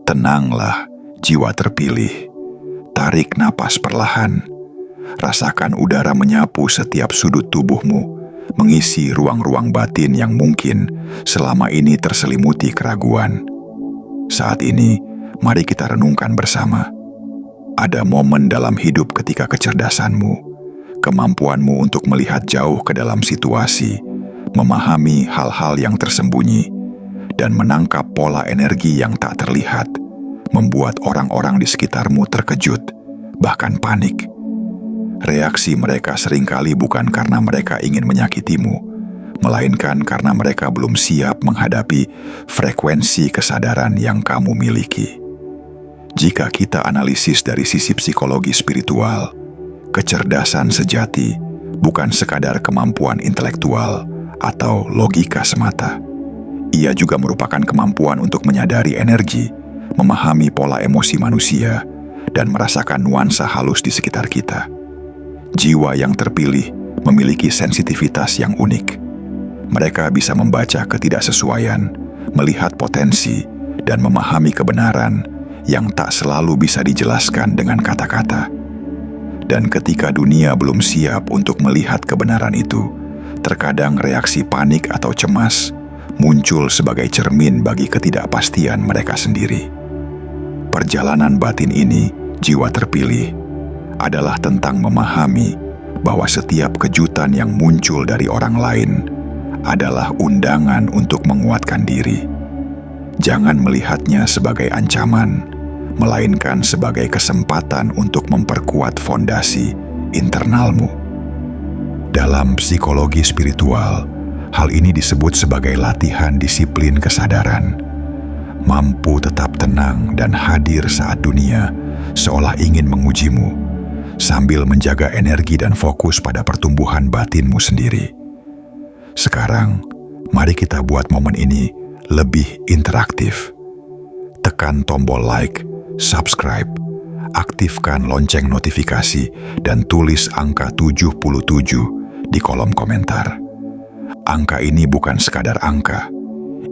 Tenanglah, jiwa terpilih. Tarik napas perlahan. Rasakan udara menyapu setiap sudut tubuhmu, mengisi ruang-ruang batin yang mungkin selama ini terselimuti keraguan. Saat ini, mari kita renungkan bersama. Ada momen dalam hidup ketika kecerdasanmu, kemampuanmu untuk melihat jauh ke dalam situasi, memahami hal-hal yang tersembunyi, dan menangkap pola energi yang tak terlihat, membuat orang-orang di sekitarmu terkejut, bahkan panik. Reaksi mereka seringkali bukan karena mereka ingin menyakitimu, melainkan karena mereka belum siap menghadapi frekuensi kesadaran yang kamu miliki. Jika kita analisis dari sisi psikologi spiritual, kecerdasan sejati bukan sekadar kemampuan intelektual atau logika semata. Ia juga merupakan kemampuan untuk menyadari energi, memahami pola emosi manusia, dan merasakan nuansa halus di sekitar kita. Jiwa yang terpilih memiliki sensitivitas yang unik. Mereka bisa membaca ketidaksesuaian, melihat potensi, dan memahami kebenaran yang tak selalu bisa dijelaskan dengan kata-kata. Dan ketika dunia belum siap untuk melihat kebenaran itu, terkadang reaksi panik atau cemas muncul sebagai cermin bagi ketidakpastian mereka sendiri. Perjalanan batin ini, jiwa terpilih, adalah tentang memahami bahwa setiap kejutan yang muncul dari orang lain adalah undangan untuk menguatkan diri. Jangan melihatnya sebagai ancaman, melainkan sebagai kesempatan untuk memperkuat fondasi internalmu. Dalam psikologi spiritual, hal ini disebut sebagai latihan disiplin kesadaran. Mampu tetap tenang dan hadir saat dunia seolah ingin mengujimu, sambil menjaga energi dan fokus pada pertumbuhan batinmu sendiri. Sekarang, mari kita buat momen ini lebih interaktif. Tekan tombol like, subscribe, aktifkan lonceng notifikasi, dan tulis angka 77 di kolom komentar. Angka ini bukan sekadar angka.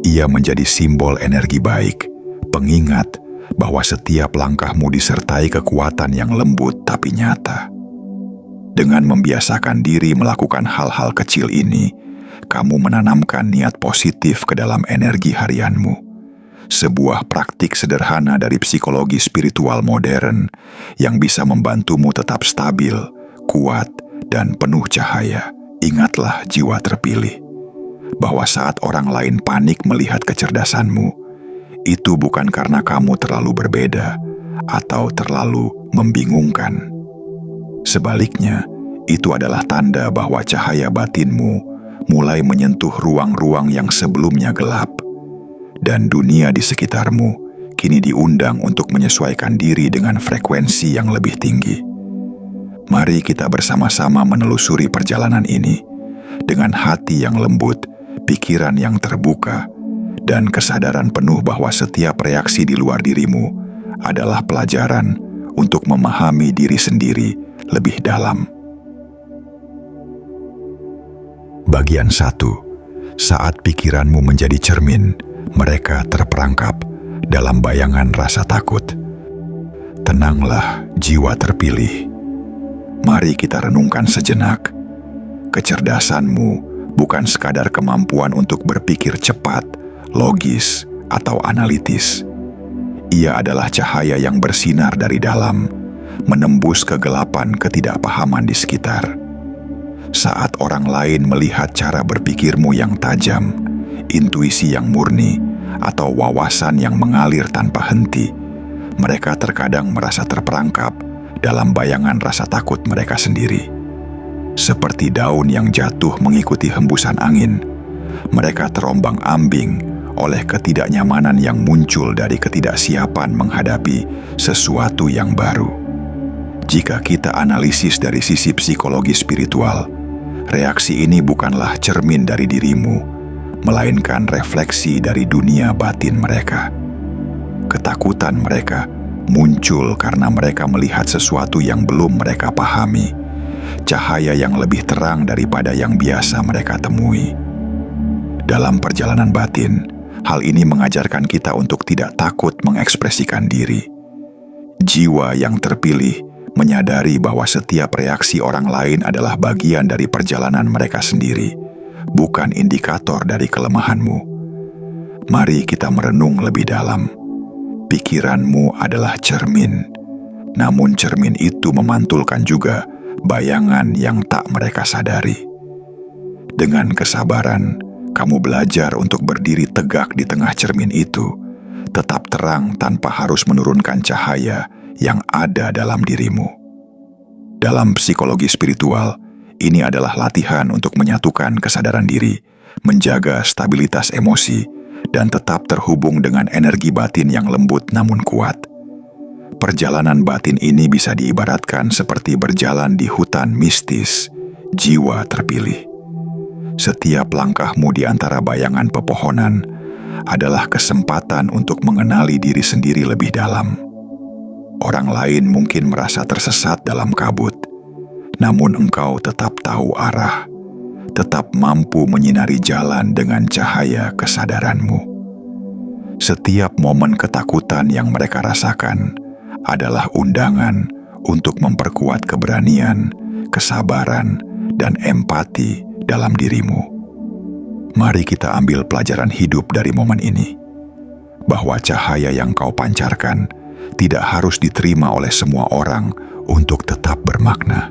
Ia menjadi simbol energi baik, pengingat bahwa setiap langkahmu disertai kekuatan yang lembut tapi nyata. Dengan membiasakan diri melakukan hal-hal kecil ini, kamu menanamkan niat positif ke dalam energi harianmu. Sebuah praktik sederhana dari psikologi spiritual modern yang bisa membantumu tetap stabil, kuat, dan penuh cahaya. Ingatlah, jiwa terpilih, bahwa saat orang lain panik melihat kecerdasanmu, itu bukan karena kamu terlalu berbeda atau terlalu membingungkan. Sebaliknya, itu adalah tanda bahwa cahaya batinmu mulai menyentuh ruang-ruang yang sebelumnya gelap, dan dunia di sekitarmu kini diundang untuk menyesuaikan diri dengan frekuensi yang lebih tinggi. Mari kita bersama-sama menelusuri perjalanan ini dengan hati yang lembut, pikiran yang terbuka, dan kesadaran penuh bahwa setiap reaksi di luar dirimu adalah pelajaran untuk memahami diri sendiri lebih dalam. Bagian 1. Saat pikiranmu menjadi cermin, mereka terperangkap dalam bayangan rasa takut. Tenanglah, jiwa terpilih. Mari kita renungkan sejenak. Kecerdasanmu bukan sekadar kemampuan untuk berpikir cepat, logis, atau analitis. Ia adalah cahaya yang bersinar dari dalam, menembus kegelapan ketidakpahaman di sekitar. Saat orang lain melihat cara berpikirmu yang tajam, intuisi yang murni, atau wawasan yang mengalir tanpa henti, mereka terkadang merasa terperangkap dalam bayangan rasa takut mereka sendiri. Seperti daun yang jatuh mengikuti hembusan angin, mereka terombang-ambing oleh ketidaknyamanan yang muncul dari ketidaksiapan menghadapi sesuatu yang baru. Jika kita analisis dari sisi psikologi spiritual, reaksi ini bukanlah cermin dari dirimu, melainkan refleksi dari dunia batin mereka. Ketakutan mereka muncul karena mereka melihat sesuatu yang belum mereka pahami, cahaya yang lebih terang daripada yang biasa mereka temui. Dalam perjalanan batin, hal ini mengajarkan kita untuk tidak takut mengekspresikan diri. Jiwa yang terpilih menyadari bahwa setiap reaksi orang lain adalah bagian dari perjalanan mereka sendiri, bukan indikator dari kelemahanmu. Mari kita merenung lebih dalam. Pikiranmu adalah cermin, namun cermin itu memantulkan juga bayangan yang tak mereka sadari. Dengan kesabaran, kamu belajar untuk berdiri tegak di tengah cermin itu, tetap terang tanpa harus menurunkan cahaya yang ada dalam dirimu. Dalam psikologi spiritual, ini adalah latihan untuk menyatukan kesadaran diri, menjaga stabilitas emosi, dan tetap terhubung dengan energi batin yang lembut namun kuat. Perjalanan batin ini bisa diibaratkan seperti berjalan di hutan mistis, jiwa terpilih. Setiap langkahmu di antara bayangan pepohonan adalah kesempatan untuk mengenali diri sendiri lebih dalam. Orang lain mungkin merasa tersesat dalam kabut, namun engkau tetap tahu arah, tetap mampu menyinari jalan dengan cahaya kesadaranmu. Setiap momen ketakutan yang mereka rasakan adalah undangan untuk memperkuat keberanian, kesabaran, dan empati dalam dirimu. Mari kita ambil pelajaran hidup dari momen ini, bahwa cahaya yang kau pancarkan tidak harus diterima oleh semua orang untuk tetap bermakna.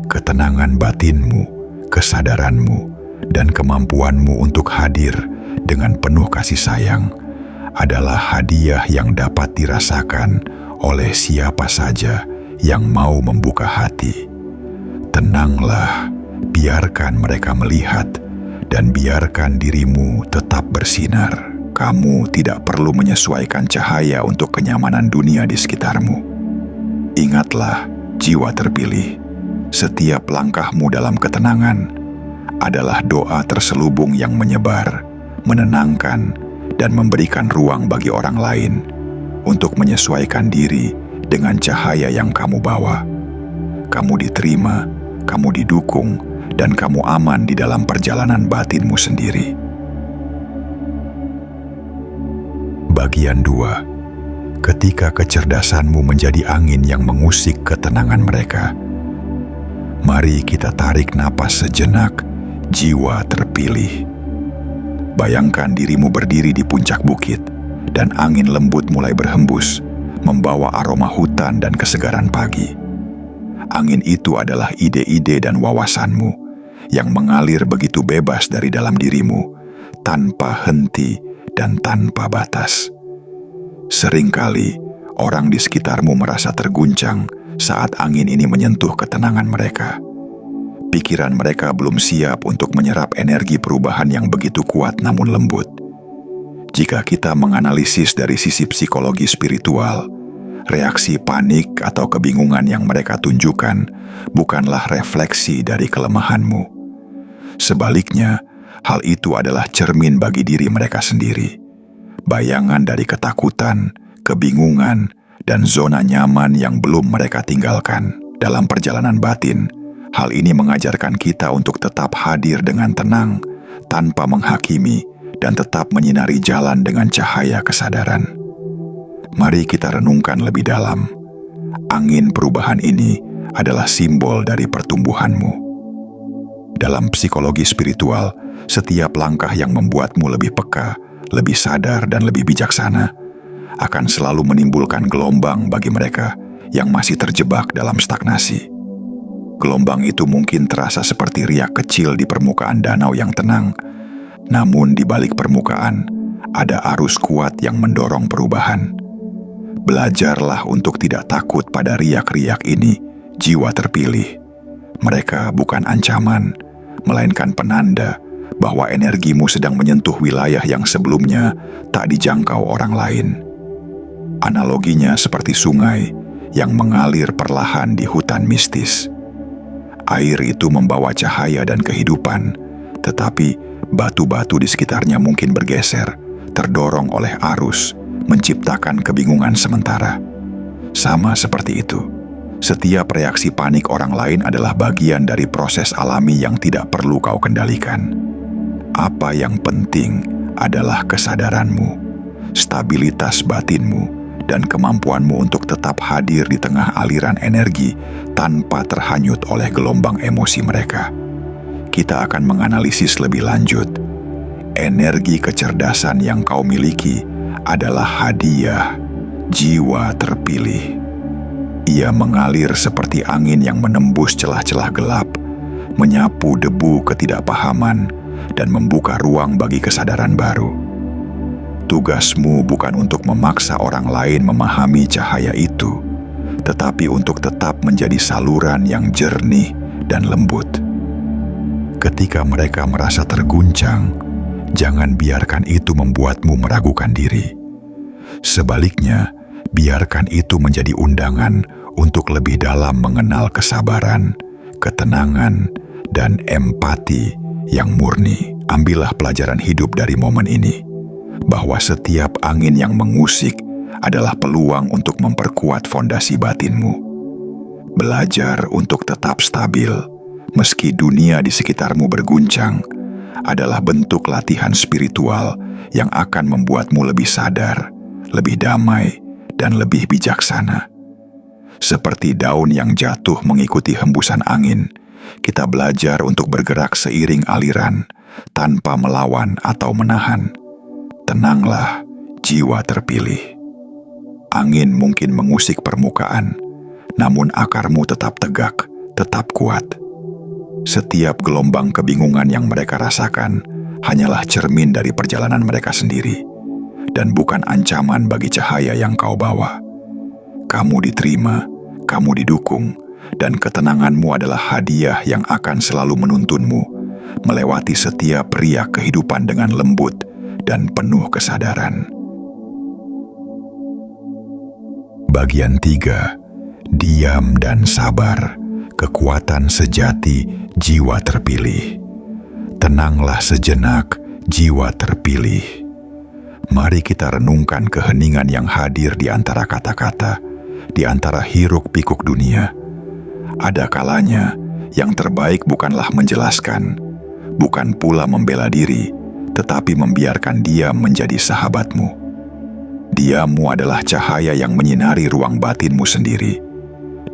Ketenangan batinmu, kesadaranmu, dan kemampuanmu untuk hadir dengan penuh kasih sayang adalah hadiah yang dapat dirasakan oleh siapa saja yang mau membuka hati. Tenanglah, biarkan mereka melihat, dan biarkan dirimu tetap bersinar. Kamu tidak perlu menyesuaikan cahaya untuk kenyamanan dunia di sekitarmu. Ingatlah, jiwa terpilih, setiap langkahmu dalam ketenangan adalah doa terselubung yang menyebar, menenangkan, dan memberikan ruang bagi orang lain untuk menyesuaikan diri dengan cahaya yang kamu bawa. Kamu diterima, kamu didukung, dan kamu aman di dalam perjalanan batinmu sendiri. Bagian 2. Ketika kecerdasanmu menjadi angin yang mengusik ketenangan mereka, mari kita tarik napas sejenak, jiwa terpilih. Bayangkan dirimu berdiri di puncak bukit, dan angin lembut mulai berhembus, membawa aroma hutan dan kesegaran pagi. Angin itu adalah ide-ide dan wawasanmu yang mengalir begitu bebas dari dalam dirimu, tanpa henti dan tanpa batas. Seringkali orang di sekitarmu merasa terguncang saat angin ini menyentuh ketenangan mereka. Pikiran mereka belum siap untuk menyerap energi perubahan yang begitu kuat namun lembut. Jika kita menganalisis dari sisi psikologi spiritual, reaksi panik atau kebingungan yang mereka tunjukkan bukanlah refleksi dari kelemahanmu. Sebaliknya, hal itu adalah cermin bagi diri mereka sendiri. Bayangan dari ketakutan, kebingungan, dan zona nyaman yang belum mereka tinggalkan. Dalam perjalanan batin, hal ini mengajarkan kita untuk tetap hadir dengan tenang, tanpa menghakimi, dan tetap menyinari jalan dengan cahaya kesadaran. Mari kita renungkan lebih dalam. Angin perubahan ini adalah simbol dari pertumbuhanmu. Dalam psikologi spiritual, setiap langkah yang membuatmu lebih peka, lebih sadar, dan lebih bijaksana akan selalu menimbulkan gelombang bagi mereka yang masih terjebak dalam stagnasi. Gelombang itu mungkin terasa seperti riak kecil di permukaan danau yang tenang, namun di balik permukaan ada arus kuat yang mendorong perubahan. Belajarlah untuk tidak takut pada riak-riak ini, jiwa terpilih. Mereka bukan ancaman, melainkan penanda bahwa energimu sedang menyentuh wilayah yang sebelumnya tak dijangkau orang lain. Analoginya seperti sungai yang mengalir perlahan di hutan mistis. Air itu membawa cahaya dan kehidupan, tetapi batu-batu di sekitarnya mungkin bergeser, terdorong oleh arus, menciptakan kebingungan sementara. Sama seperti itu, setiap reaksi panik orang lain adalah bagian dari proses alami yang tidak perlu kau kendalikan. Apa yang penting adalah kesadaranmu, stabilitas batinmu, dan kemampuanmu untuk tetap hadir di tengah aliran energi tanpa terhanyut oleh gelombang emosi mereka. Kita akan menganalisis lebih lanjut. Energi kecerdasan yang kau miliki adalah hadiah jiwa terpilih. Ia mengalir seperti angin yang menembus celah-celah gelap, menyapu debu ketidakpahaman, dan membuka ruang bagi kesadaran baru. Tugasmu bukan untuk memaksa orang lain memahami cahaya itu, tetapi untuk tetap menjadi saluran yang jernih dan lembut. Ketika mereka merasa terguncang, jangan biarkan itu membuatmu meragukan diri. Sebaliknya, biarkan itu menjadi undangan untuk lebih dalam mengenal kesabaran, ketenangan, dan empati yang murni. Ambillah pelajaran hidup dari momen ini, bahwa setiap angin yang mengusik adalah peluang untuk memperkuat fondasi batinmu. Belajar untuk tetap stabil, meski dunia di sekitarmu berguncang, adalah bentuk latihan spiritual yang akan membuatmu lebih sadar, lebih damai, dan lebih bijaksana. Seperti daun yang jatuh mengikuti hembusan angin, kita belajar untuk bergerak seiring aliran, tanpa melawan atau menahan. Tenanglah, jiwa terpilih. Angin mungkin mengusik permukaan, namun akarmu tetap tegak, tetap kuat. Setiap gelombang kebingungan yang mereka rasakan hanyalah cermin dari perjalanan mereka sendiri, dan bukan ancaman bagi cahaya yang kau bawa. Kamu diterima, kamu didukung, dan ketenanganmu adalah hadiah yang akan selalu menuntunmu melewati setiap riak kehidupan dengan lembut dan penuh kesadaran. Bagian 3. Diam dan sabar, kekuatan sejati jiwa terpilih. Tenanglah sejenak, jiwa terpilih. Mari kita renungkan keheningan yang hadir di antara kata-kata, di antara hiruk-pikuk dunia. Ada kalanya yang terbaik bukanlah menjelaskan, bukan pula membela diri, tetapi membiarkan diam menjadi sahabatmu. Diammu adalah cahaya yang menyinari ruang batinmu sendiri,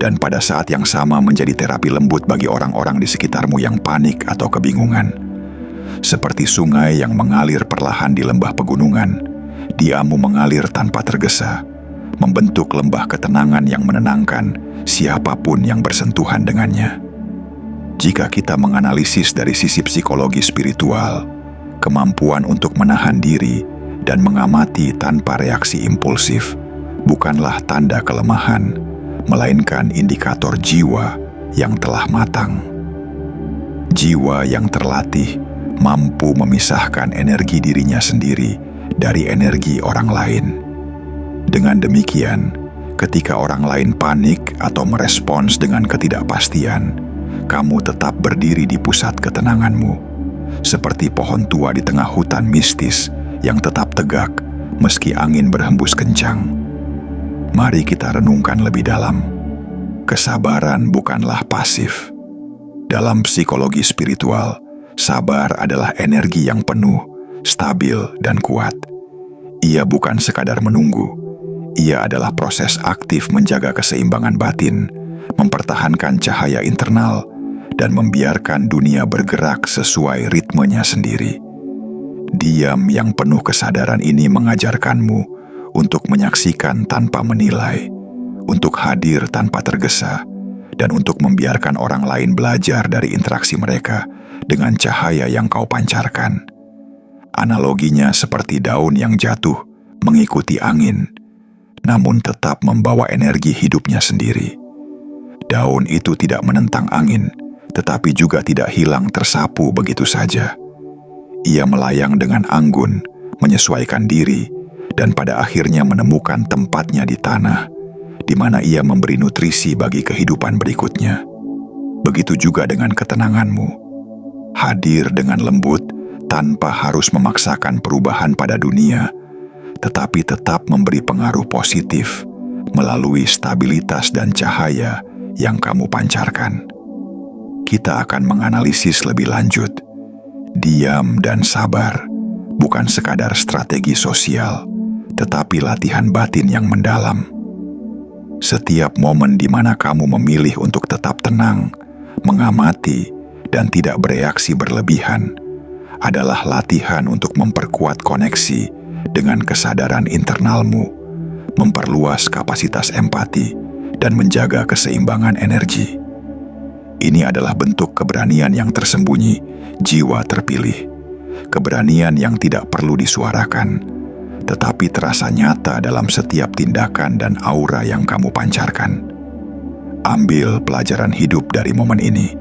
dan pada saat yang sama menjadi terapi lembut bagi orang-orang di sekitarmu yang panik atau kebingungan. Seperti sungai yang mengalir perlahan di lembah pegunungan, diammu mengalir tanpa tergesa, membentuk lembah ketenangan yang menenangkan siapapun yang bersentuhan dengannya. Jika kita menganalisis dari sisi psikologi spiritual, kemampuan untuk menahan diri dan mengamati tanpa reaksi impulsif bukanlah tanda kelemahan, melainkan indikator jiwa yang telah matang. Jiwa yang terlatih mampu memisahkan energi dirinya sendiri dari energi orang lain. Dengan demikian, ketika orang lain panik atau merespons dengan ketidakpastian, kamu tetap berdiri di pusat ketenanganmu, seperti pohon tua di tengah hutan mistis yang tetap tegak meski angin berhembus kencang. Mari kita renungkan lebih dalam. Kesabaran bukanlah pasif. Dalam psikologi spiritual, sabar adalah energi yang penuh, stabil, dan kuat. Ia bukan sekadar menunggu. Ia adalah proses aktif menjaga keseimbangan batin, mempertahankan cahaya internal, dan membiarkan dunia bergerak sesuai ritmenya sendiri. Diam yang penuh kesadaran ini mengajarkanmu untuk menyaksikan tanpa menilai, untuk hadir tanpa tergesa, dan untuk membiarkan orang lain belajar dari interaksi mereka dengan cahaya yang kau pancarkan. Analoginya seperti daun yang jatuh mengikuti angin, namun tetap membawa energi hidupnya sendiri. Daun itu tidak menentang angin, tetapi juga tidak hilang tersapu begitu saja. Ia melayang dengan anggun, menyesuaikan diri, dan pada akhirnya menemukan tempatnya di tanah, di mana ia memberi nutrisi bagi kehidupan berikutnya. Begitu juga dengan ketenanganmu. Hadir dengan lembut, tanpa harus memaksakan perubahan pada dunia, tetapi tetap memberi pengaruh positif melalui stabilitas dan cahaya yang kamu pancarkan. Kita akan menganalisis lebih lanjut. Diam dan sabar bukan sekadar strategi sosial, tetapi latihan batin yang mendalam. Setiap momen di mana kamu memilih untuk tetap tenang, mengamati, dan tidak bereaksi berlebihan adalah latihan untuk memperkuat koneksi dengan kesadaran internalmu, memperluas kapasitas empati, dan menjaga keseimbangan energi. Ini adalah bentuk keberanian yang tersembunyi, jiwa terpilih. Keberanian yang tidak perlu disuarakan, tetapi terasa nyata dalam setiap tindakan dan aura yang kamu pancarkan. Ambil pelajaran hidup dari momen ini,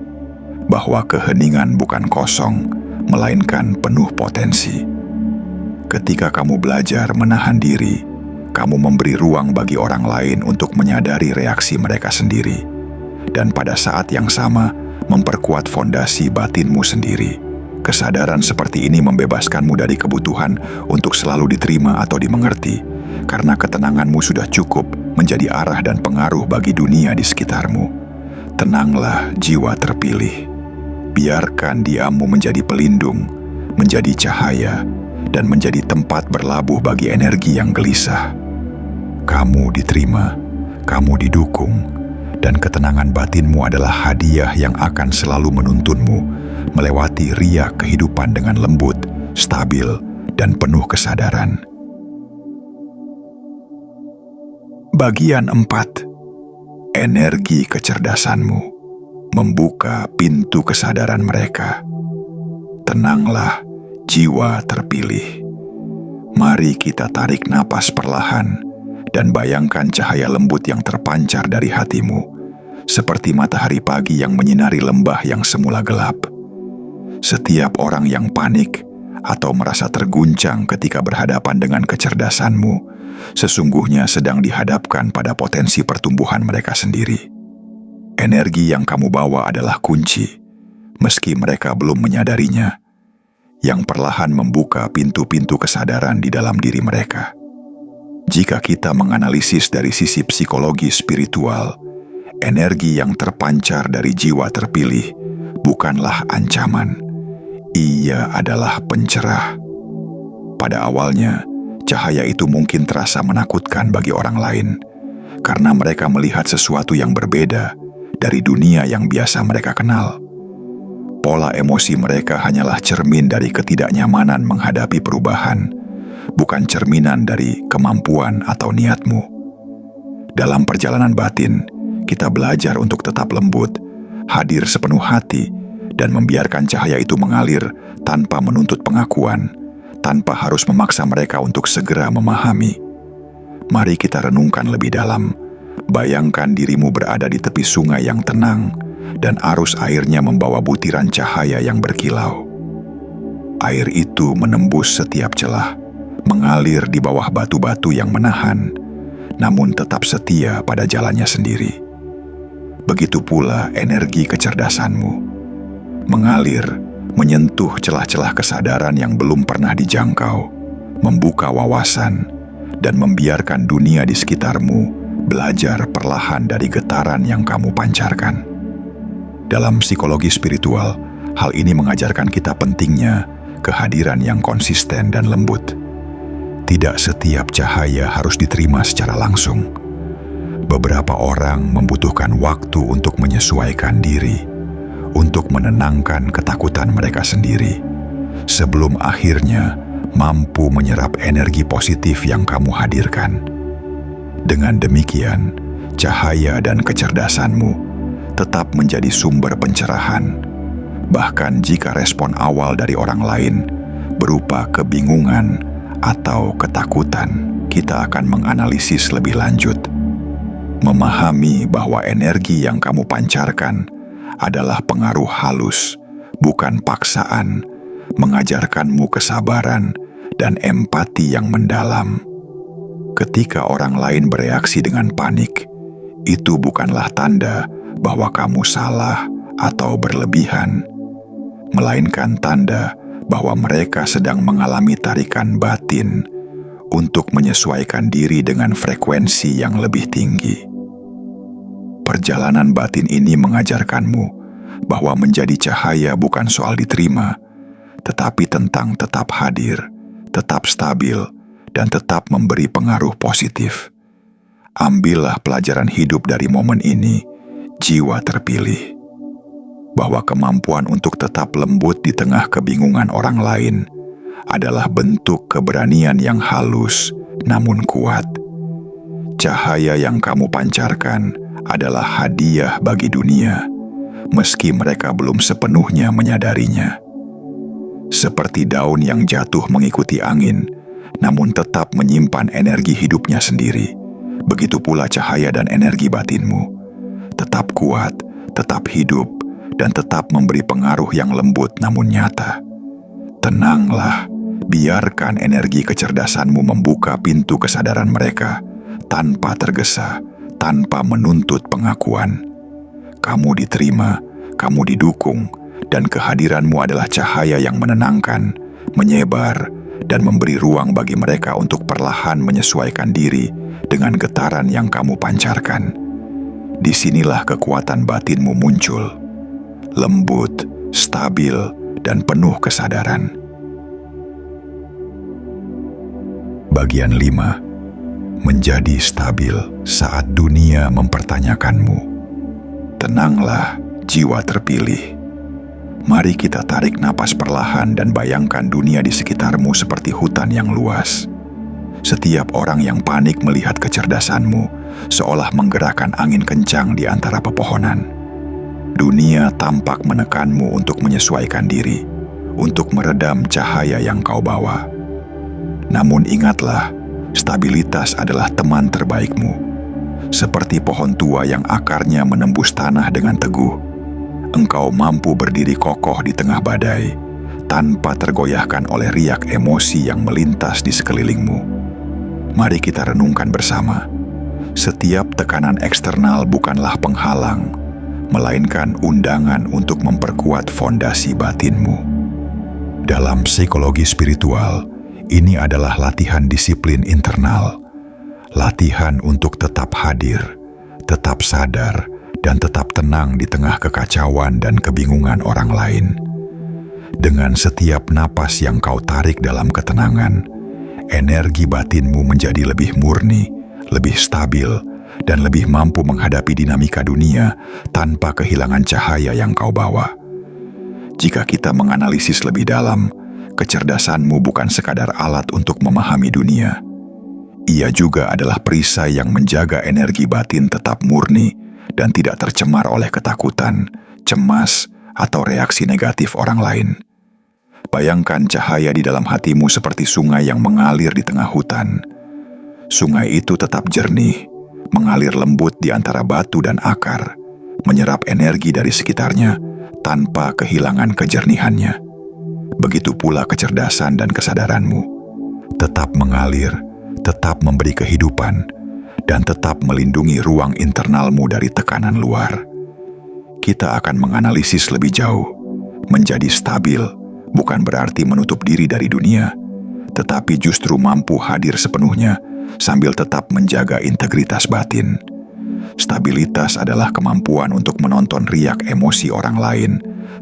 bahwa keheningan bukan kosong, melainkan penuh potensi. Ketika kamu belajar menahan diri, kamu memberi ruang bagi orang lain untuk menyadari reaksi mereka sendiri, dan pada saat yang sama memperkuat fondasi batinmu sendiri. Kesadaran seperti ini membebaskanmu dari kebutuhan untuk selalu diterima atau dimengerti, karena ketenanganmu sudah cukup menjadi arah dan pengaruh bagi dunia di sekitarmu. Tenanglah, jiwa terpilih. Biarkan diammu menjadi pelindung, menjadi cahaya, dan menjadi tempat berlabuh bagi energi yang gelisah. Kamu diterima, kamu didukung, dan ketenangan batinmu adalah hadiah yang akan selalu menuntunmu melewati riak kehidupan dengan lembut, stabil, dan penuh kesadaran. Bagian 4. Energi kecerdasanmu membuka pintu kesadaran mereka. Tenanglah, jiwa terpilih. Mari kita tarik napas perlahan dan bayangkan cahaya lembut yang terpancar dari hatimu, seperti matahari pagi yang menyinari lembah yang semula gelap. Setiap orang yang panik atau merasa terguncang ketika berhadapan dengan kecerdasanmu, sesungguhnya sedang dihadapkan pada potensi pertumbuhan mereka sendiri. Energi yang kamu bawa adalah kunci, meski mereka belum menyadarinya, yang perlahan membuka pintu-pintu kesadaran di dalam diri mereka. Jika kita menganalisis dari sisi psikologi spiritual, energi yang terpancar dari jiwa terpilih bukanlah ancaman. Ia adalah pencerah. Pada awalnya, cahaya itu mungkin terasa menakutkan bagi orang lain, karena mereka melihat sesuatu yang berbeda dari dunia yang biasa mereka kenal. Pola emosi mereka hanyalah cermin dari ketidaknyamanan menghadapi perubahan, bukan cerminan dari kemampuan atau niatmu. Dalam perjalanan batin, kita belajar untuk tetap lembut, hadir sepenuh hati, dan membiarkan cahaya itu mengalir tanpa menuntut pengakuan, tanpa harus memaksa mereka untuk segera memahami. Mari kita renungkan lebih dalam. Bayangkan dirimu berada di tepi sungai yang tenang, dan arus airnya membawa butiran cahaya yang berkilau. Air itu menembus setiap celah, mengalir di bawah batu-batu yang menahan, namun tetap setia pada jalannya sendiri. Begitu pula energi kecerdasanmu. Mengalir, menyentuh celah-celah kesadaran yang belum pernah dijangkau, membuka wawasan, dan membiarkan dunia di sekitarmu belajar perlahan dari getaran yang kamu pancarkan. Dalam psikologi spiritual, hal ini mengajarkan kita pentingnya kehadiran yang konsisten dan lembut. Tidak setiap cahaya harus diterima secara langsung. Beberapa orang membutuhkan waktu untuk menyesuaikan diri, untuk menenangkan ketakutan mereka sendiri, sebelum akhirnya mampu menyerap energi positif yang kamu hadirkan. Dengan demikian, cahaya dan kecerdasanmu tetap menjadi sumber pencerahan, bahkan jika respon awal dari orang lain berupa kebingungan atau ketakutan. Kita akan menganalisis lebih lanjut, memahami bahwa energi yang kamu pancarkan adalah pengaruh halus, bukan paksaan, mengajarkanmu kesabaran dan empati yang mendalam. Ketika orang lain bereaksi dengan panik, itu bukanlah tanda bahwa kamu salah atau berlebihan, melainkan tanda bahwa mereka sedang mengalami tarikan batin untuk menyesuaikan diri dengan frekuensi yang lebih tinggi. Perjalanan batin ini mengajarkanmu bahwa menjadi cahaya bukan soal diterima, tetapi tentang tetap hadir tetap stabil, dan tetap memberi pengaruh positif. Ambillah pelajaran hidup dari momen ini, jiwa terpilih. Bahwa kemampuan untuk tetap lembut di tengah kebingungan orang lain adalah bentuk keberanian yang halus namun kuat. Cahaya yang kamu pancarkan adalah hadiah bagi dunia, meski mereka belum sepenuhnya menyadarinya. Seperti daun yang jatuh mengikuti angin, namun tetap menyimpan energi hidupnya sendiri, begitu pula cahaya dan energi batinmu. Tetap kuat, tetap hidup, dan tetap memberi pengaruh yang lembut namun nyata. Tenanglah, biarkan energi kecerdasanmu membuka pintu kesadaran mereka tanpa tergesa, tanpa menuntut pengakuan. Kamu diterima, kamu didukung, dan kehadiranmu adalah cahaya yang menenangkan, menyebar, dan memberi ruang bagi mereka untuk perlahan menyesuaikan diri dengan getaran yang kamu pancarkan. Disinilah kekuatan batinmu muncul. Lembut, stabil, dan penuh kesadaran. Bagian 5. Menjadi stabil saat dunia mempertanyakanmu. Tenanglah, jiwa terpilih. Mari kita tarik napas perlahan dan bayangkan dunia di sekitarmu seperti hutan yang luas. Setiap orang yang panik melihat kecerdasanmu seolah menggerakkan angin kencang di antara pepohonan. Dunia tampak menekanmu untuk menyesuaikan diri, untuk meredam cahaya yang kau bawa. Namun ingatlah, stabilitas adalah teman terbaikmu. Seperti pohon tua yang akarnya menembus tanah dengan teguh, engkau mampu berdiri kokoh di tengah badai, tanpa tergoyahkan oleh riak emosi yang melintas di sekelilingmu. Mari kita renungkan bersama. Setiap tekanan eksternal bukanlah penghalang, melainkan undangan untuk memperkuat fondasi batinmu. Dalam psikologi spiritual, ini adalah latihan disiplin internal, latihan untuk tetap hadir, tetap sadar, dan tetap tenang di tengah kekacauan dan kebingungan orang lain. Dengan setiap napas yang kau tarik dalam ketenangan, energi batinmu menjadi lebih murni, lebih stabil, dan lebih mampu menghadapi dinamika dunia tanpa kehilangan cahaya yang kau bawa. Jika kita menganalisis lebih dalam, kecerdasanmu bukan sekadar alat untuk memahami dunia. Ia juga adalah perisai yang menjaga energi batin tetap murni dan tidak tercemar oleh ketakutan, cemas, atau reaksi negatif orang lain. Bayangkan cahaya di dalam hatimu seperti sungai yang mengalir di tengah hutan. Sungai itu tetap jernih, mengalir lembut di antara batu dan akar, menyerap energi dari sekitarnya tanpa kehilangan kejernihannya. Begitu pula kecerdasan dan kesadaranmu, tetap mengalir, tetap memberi kehidupan, dan tetap melindungi ruang internalmu dari tekanan luar. Kita akan menganalisis lebih jauh. Menjadi stabil bukan berarti menutup diri dari dunia, tetapi justru mampu hadir sepenuhnya sambil tetap menjaga integritas batin. Stabilitas adalah kemampuan untuk menonton riak emosi orang lain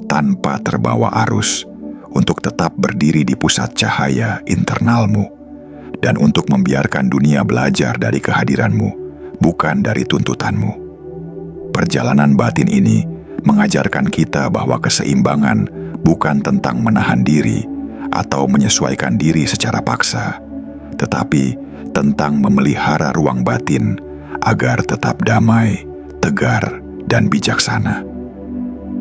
tanpa terbawa arus, untuk tetap berdiri di pusat cahaya internalmu, dan untuk membiarkan dunia belajar dari kehadiranmu, bukan dari tuntutanmu. Perjalanan batin ini mengajarkan kita bahwa keseimbangan bukan tentang menahan diri atau menyesuaikan diri secara paksa, tetapi tentang memelihara ruang batin agar tetap damai, tegar, dan bijaksana.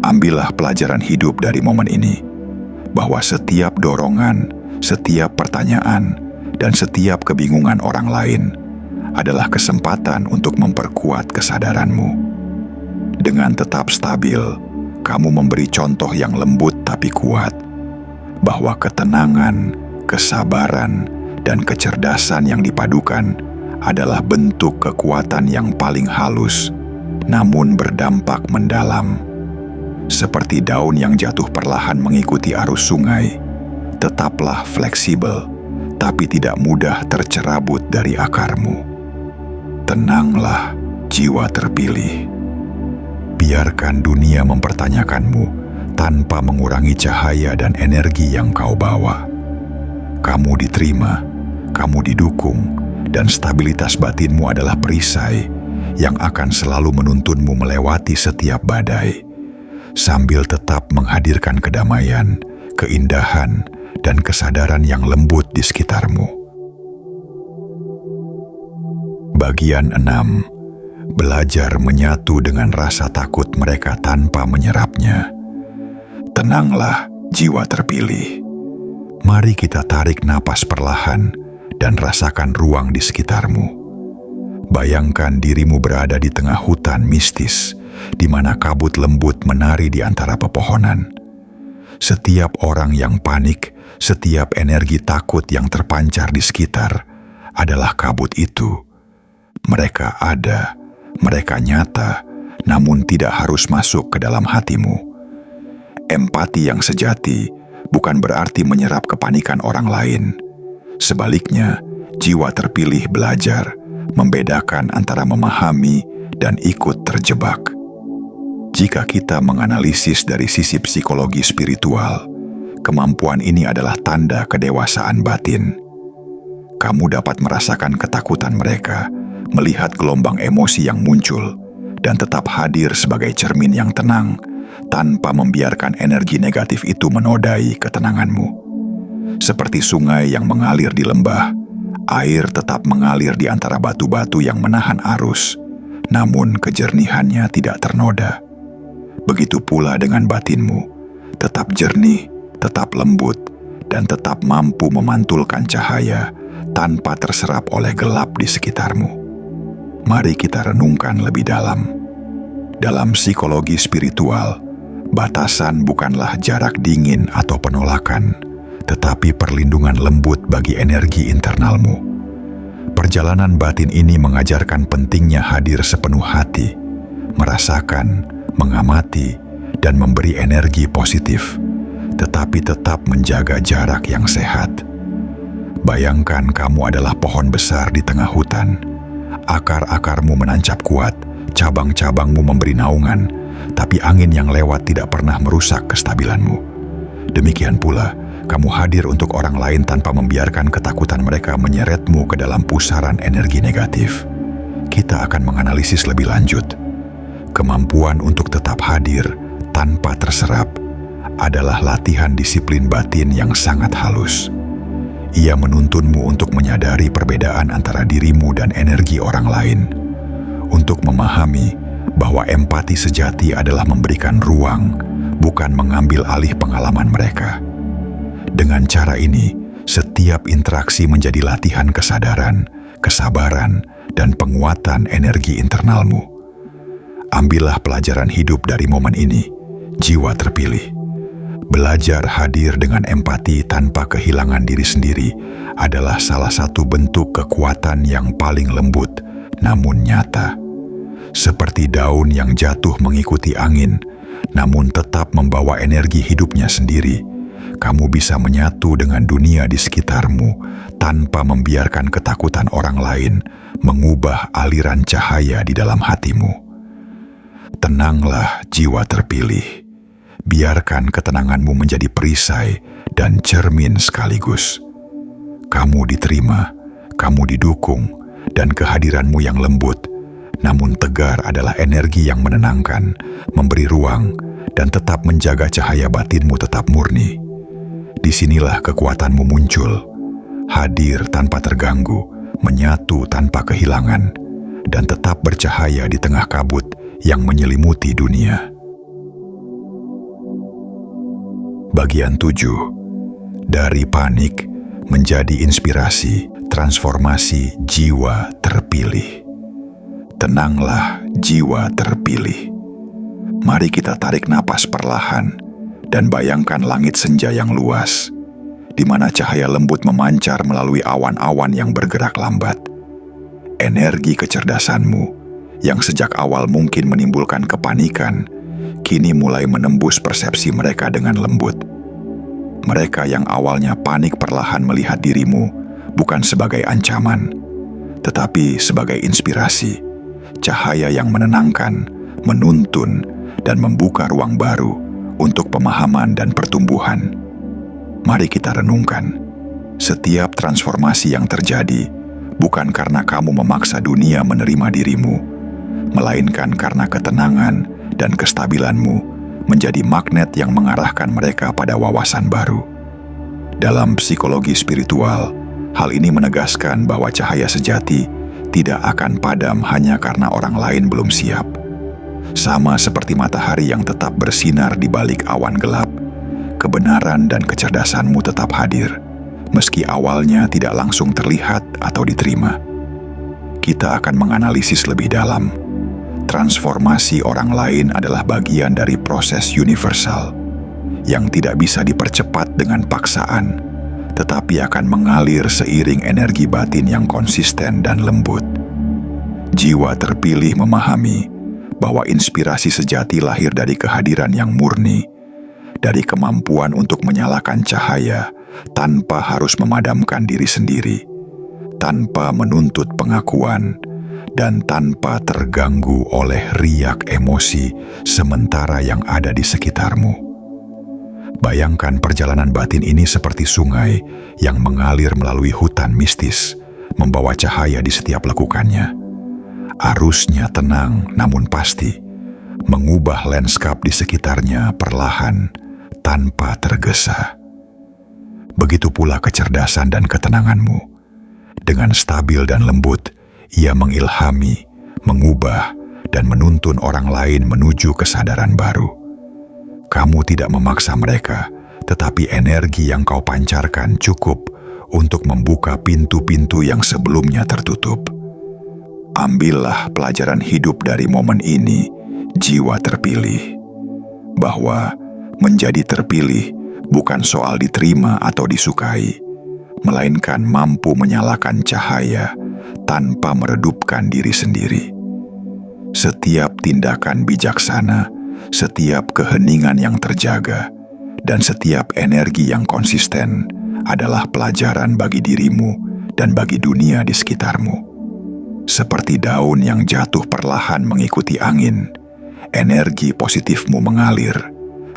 Ambillah pelajaran hidup dari momen ini, bahwa setiap dorongan, setiap pertanyaan, dan setiap kebingungan orang lain adalah kesempatan untuk memperkuat kesadaranmu. Dengan tetap stabil, kamu memberi contoh yang lembut tapi kuat, bahwa ketenangan, kesabaran, dan kecerdasan yang dipadukan adalah bentuk kekuatan yang paling halus, namun berdampak mendalam. Seperti daun yang jatuh perlahan mengikuti arus sungai, tetaplah fleksibel, tapi tidak mudah tercerabut dari akarmu. Tenanglah, jiwa terpilih. Biarkan dunia mempertanyakanmu tanpa mengurangi cahaya dan energi yang kau bawa. Kamu diterima, kamu didukung, dan stabilitas batinmu adalah perisai yang akan selalu menuntunmu melewati setiap badai, sambil tetap menghadirkan kedamaian, keindahan, dan kesadaran yang lembut di sekitarmu. Bagian 6. Belajar menyatu dengan rasa takut mereka tanpa menyerapnya. Tenanglah, jiwa terpilih. Mari kita tarik napas perlahan dan rasakan ruang di sekitarmu. Bayangkan dirimu berada di tengah hutan mistis, di mana kabut lembut menari di antara pepohonan. Setiap orang yang panik, setiap energi takut yang terpancar di sekitar adalah kabut itu. Mereka ada, mereka nyata, namun tidak harus masuk ke dalam hatimu. Empati yang sejati bukan berarti menyerap kepanikan orang lain. Sebaliknya, jiwa terpilih belajar membedakan antara memahami dan ikut terjebak. Jika kita menganalisis dari sisi psikologi spiritual, kemampuan ini adalah tanda kedewasaan batin. Kamu dapat merasakan ketakutan mereka, melihat gelombang emosi yang muncul, dan tetap hadir sebagai cermin yang tenang, tanpa membiarkan energi negatif itu menodai ketenanganmu. Seperti sungai yang mengalir di lembah, air tetap mengalir di antara batu-batu yang menahan arus, namun kejernihannya tidak ternoda. Begitu pula dengan batinmu, tetap jernih, tetap lembut, dan tetap mampu memantulkan cahaya tanpa terserap oleh gelap di sekitarmu. Mari kita renungkan lebih dalam. Dalam psikologi spiritual, batasan bukanlah jarak dingin atau penolakan, tetapi perlindungan lembut bagi energi internalmu. Perjalanan batin ini mengajarkan pentingnya hadir sepenuh hati, merasakan, mengamati, dan memberi energi positif, tetapi tetap menjaga jarak yang sehat. Bayangkan kamu adalah pohon besar di tengah hutan. Akar-akarmu menancap kuat, cabang-cabangmu memberi naungan, tapi angin yang lewat tidak pernah merusak kestabilanmu. Demikian pula, kamu hadir untuk orang lain tanpa membiarkan ketakutan mereka menyeretmu ke dalam pusaran energi negatif. Kita akan menganalisis lebih lanjut. Kemampuan untuk tetap hadir tanpa terserap adalah latihan disiplin batin yang sangat halus. Ia menuntunmu untuk menyadari perbedaan antara dirimu dan energi orang lain, untuk memahami bahwa empati sejati adalah memberikan ruang, bukan mengambil alih pengalaman mereka. Dengan cara ini, setiap interaksi menjadi latihan kesadaran, kesabaran, dan penguatan energi internalmu. Ambillah pelajaran hidup dari momen ini, jiwa terpilih. Belajar hadir dengan empati tanpa kehilangan diri sendiri adalah salah satu bentuk kekuatan yang paling lembut, namun nyata. Seperti daun yang jatuh mengikuti angin, namun tetap membawa energi hidupnya sendiri, kamu bisa menyatu dengan dunia di sekitarmu tanpa membiarkan ketakutan orang lain mengubah aliran cahaya di dalam hatimu. Tenanglah, jiwa terpilih. Biarkan ketenanganmu menjadi perisai dan cermin sekaligus. Kamu diterima, kamu didukung, dan kehadiranmu yang lembut, namun tegar adalah energi yang menenangkan, memberi ruang, dan tetap menjaga cahaya batinmu tetap murni. Disinilah kekuatanmu muncul, hadir tanpa terganggu, menyatu tanpa kehilangan, dan tetap bercahaya di tengah kabut yang menyelimuti dunia. Bagian 7. Dari panik menjadi inspirasi, transformasi jiwa terpilih. Tenanglah, jiwa terpilih. Mari kita tarik napas perlahan dan bayangkan langit senja yang luas, di mana cahaya lembut memancar melalui awan-awan yang bergerak lambat. Energi kecerdasanmu, yang sejak awal mungkin menimbulkan kepanikan, kini mulai menembus persepsi mereka dengan lembut. Mereka yang awalnya panik perlahan melihat dirimu bukan sebagai ancaman, tetapi sebagai inspirasi, cahaya yang menenangkan, menuntun, dan membuka ruang baru untuk pemahaman dan pertumbuhan. Mari kita renungkan, Setiap transformasi yang terjadi bukan karena kamu memaksa dunia menerima dirimu, melainkan karena ketenangan dan kestabilanmu menjadi magnet yang mengarahkan mereka pada wawasan baru. Dalam psikologi spiritual, hal ini menegaskan bahwa cahaya sejati tidak akan padam hanya karena orang lain belum siap. Sama seperti matahari yang tetap bersinar di balik awan gelap, kebenaran dan kecerdasanmu tetap hadir, meski awalnya tidak langsung terlihat atau diterima. Kita akan menganalisis lebih dalam. Transformasi orang lain adalah bagian dari proses universal yang tidak bisa dipercepat dengan paksaan, tetapi akan mengalir seiring energi batin yang konsisten dan lembut. Jiwa terpilih memahami bahwa inspirasi sejati lahir dari kehadiran yang murni, dari kemampuan untuk menyalakan cahaya tanpa harus memadamkan diri sendiri, tanpa menuntut pengakuan, dan tanpa terganggu oleh riak emosi sementara yang ada di sekitarmu. Bayangkan perjalanan batin ini seperti sungai yang mengalir melalui hutan mistis, membawa cahaya di setiap lekukannya. Arusnya tenang namun pasti, mengubah lanskap di sekitarnya perlahan tanpa tergesa. Begitu pula kecerdasan dan ketenanganmu. Dengan stabil dan lembut, ia mengilhami, mengubah, dan menuntun orang lain menuju kesadaran baru. Kamu tidak memaksa mereka, tetapi energi yang kau pancarkan cukup untuk membuka pintu-pintu yang sebelumnya tertutup. Ambillah pelajaran hidup dari momen ini, jiwa terpilih. Bahwa menjadi terpilih bukan soal diterima atau disukai, melainkan mampu menyalakan cahaya tanpa meredupkan diri sendiri. Setiap tindakan bijaksana, setiap keheningan yang terjaga, dan setiap energi yang konsisten adalah pelajaran bagi dirimu dan bagi dunia di sekitarmu. Seperti daun yang jatuh perlahan mengikuti angin, energi positifmu mengalir,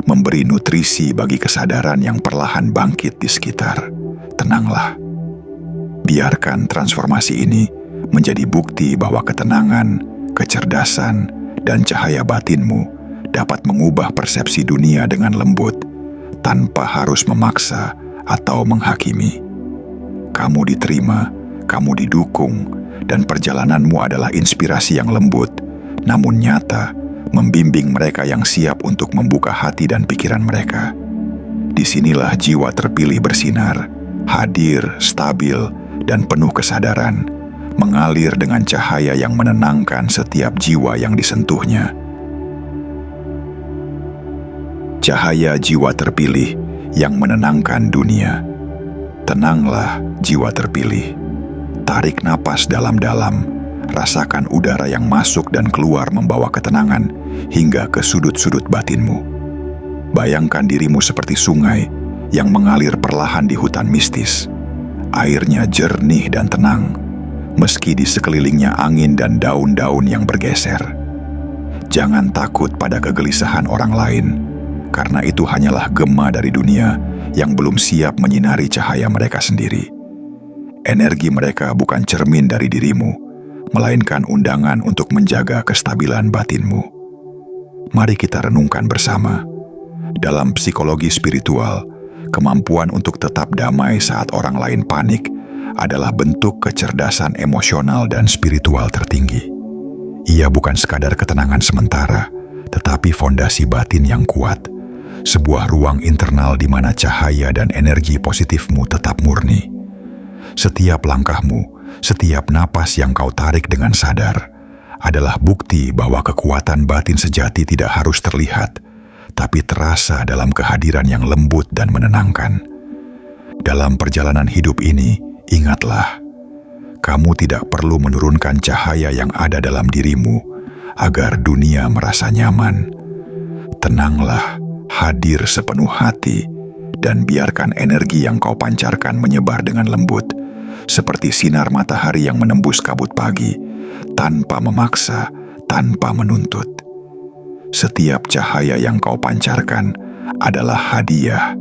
memberi nutrisi bagi kesadaran yang perlahan bangkit di sekitar. Tenanglah. Biarkan transformasi ini menjadi bukti bahwa ketenangan, kecerdasan, dan cahaya batinmu dapat mengubah persepsi dunia dengan lembut, tanpa harus memaksa atau menghakimi. Kamu diterima, kamu didukung, dan perjalananmu adalah inspirasi yang lembut, namun nyata, membimbing mereka yang siap untuk membuka hati dan pikiran mereka. Disinilah jiwa terpilih bersinar, hadir, stabil, dan penuh kesadaran, mengalir dengan cahaya yang menenangkan setiap jiwa yang disentuhnya. Cahaya jiwa terpilih yang menenangkan dunia. Tenanglah, jiwa terpilih. Tarik napas dalam-dalam, rasakan udara yang masuk dan keluar membawa ketenangan hingga ke sudut-sudut batinmu. Bayangkan dirimu seperti sungai yang mengalir perlahan di hutan mistis. Airnya jernih dan tenang, meski di sekelilingnya angin dan daun-daun yang bergeser. Jangan takut pada kegelisahan orang lain, karena itu hanyalah gema dari dunia yang belum siap menyinari cahaya mereka sendiri. Energi mereka bukan cermin dari dirimu, melainkan undangan untuk menjaga kestabilan batinmu. Mari kita renungkan bersama. Dalam psikologi spiritual, kemampuan untuk tetap damai saat orang lain panik adalah bentuk kecerdasan emosional dan spiritual tertinggi. Ia bukan sekadar ketenangan sementara, tetapi fondasi batin yang kuat, sebuah ruang internal di mana cahaya dan energi positifmu tetap murni. Setiap langkahmu, setiap napas yang kau tarik dengan sadar, adalah bukti bahwa kekuatan batin sejati tidak harus terlihat, tapi terasa dalam kehadiran yang lembut dan menenangkan. Dalam perjalanan hidup ini, ingatlah, kamu tidak perlu menurunkan cahaya yang ada dalam dirimu agar dunia merasa nyaman. Tenanglah, hadir sepenuh hati, dan biarkan energi yang kau pancarkan menyebar dengan lembut, seperti sinar matahari yang menembus kabut pagi, tanpa memaksa, tanpa menuntut. Setiap cahaya yang kau pancarkan adalah hadiah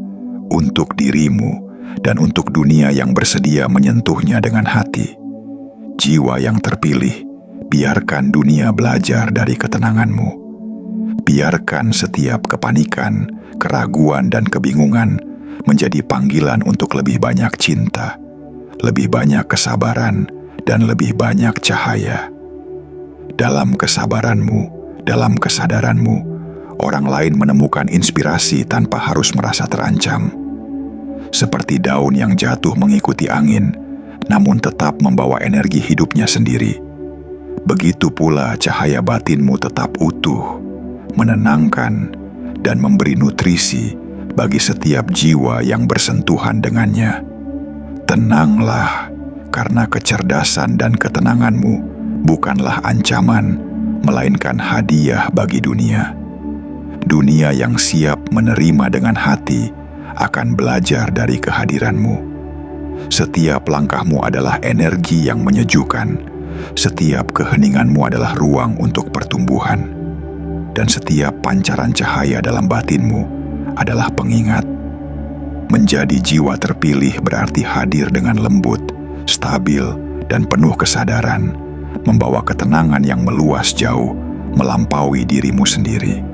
untuk dirimu dan untuk dunia yang bersedia menyentuhnya dengan hati. Jiwa yang terpilih, biarkan dunia belajar dari ketenanganmu. Biarkan setiap kepanikan, keraguan, dan kebingungan menjadi panggilan untuk lebih banyak cinta, lebih banyak kesabaran, dan lebih banyak cahaya. Dalam kesabaranmu, dalam kesadaranmu, orang lain menemukan inspirasi tanpa harus merasa terancam. Seperti daun yang jatuh mengikuti angin, namun tetap membawa energi hidupnya sendiri. Begitu pula cahaya batinmu tetap utuh, menenangkan, dan memberi nutrisi bagi setiap jiwa yang bersentuhan dengannya. Tenanglah, karena kecerdasan dan ketenanganmu bukanlah ancaman, melainkan hadiah bagi dunia. Dunia yang siap menerima dengan hati akan belajar dari kehadiranmu. Setiap langkahmu adalah energi yang menyejukkan, setiap keheninganmu adalah ruang untuk pertumbuhan, dan setiap pancaran cahaya dalam batinmu adalah pengingat. Menjadi jiwa terpilih berarti hadir dengan lembut, stabil, dan penuh kesadaran, membawa ketenangan yang meluas jauh, melampaui dirimu sendiri.